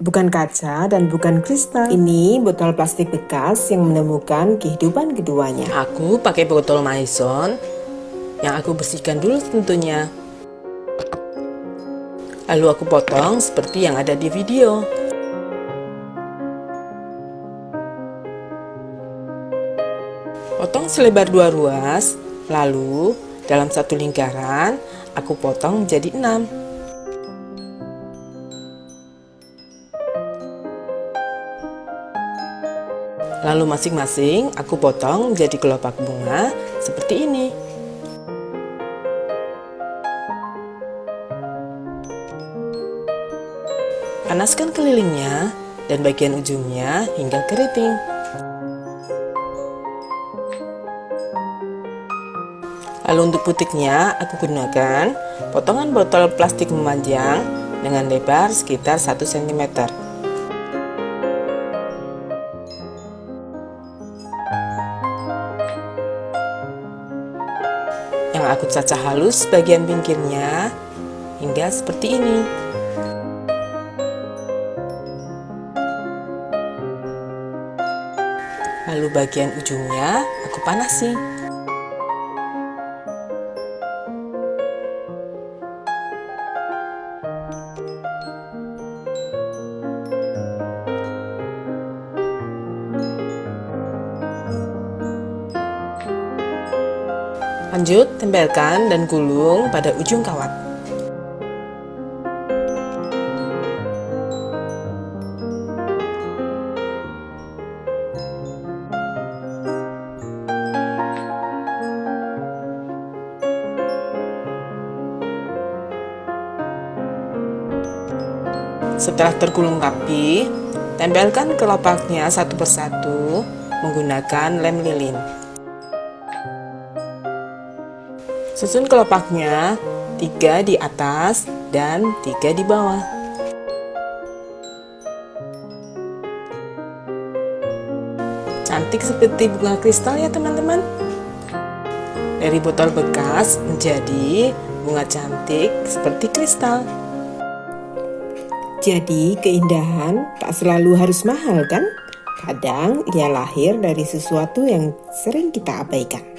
Bukan kaca dan bukan kristal. Ini botol plastik bekas yang menemukan kehidupan keduanya. Aku pakai botol Maison yang aku bersihkan dulu tentunya. Lalu aku potong seperti yang ada di video. Potong selebar 2 ruas, lalu dalam satu lingkaran aku potong menjadi 6. Lalu masing-masing aku potong menjadi kelopak bunga seperti ini. Panaskan kelilingnya dan bagian ujungnya hingga keriting. Lalu untuk putiknya aku gunakan potongan botol plastik memanjang dengan lebar sekitar 1 cm. Yang aku cacah halus bagian pinggirnya hingga seperti ini. Lalu bagian ujungnya aku panasi. Lanjut, tempelkan dan gulung pada ujung kawat. Setelah tergulung rapi, tempelkan kelopaknya satu persatu menggunakan lem lilin. Susun kelopaknya 3 di atas dan 3 di bawah. Cantik seperti bunga kristal ya teman-teman. Dari botol bekas menjadi bunga cantik seperti kristal. Jadi keindahan tak selalu harus mahal kan? Kadang ia lahir dari sesuatu yang sering kita abaikan.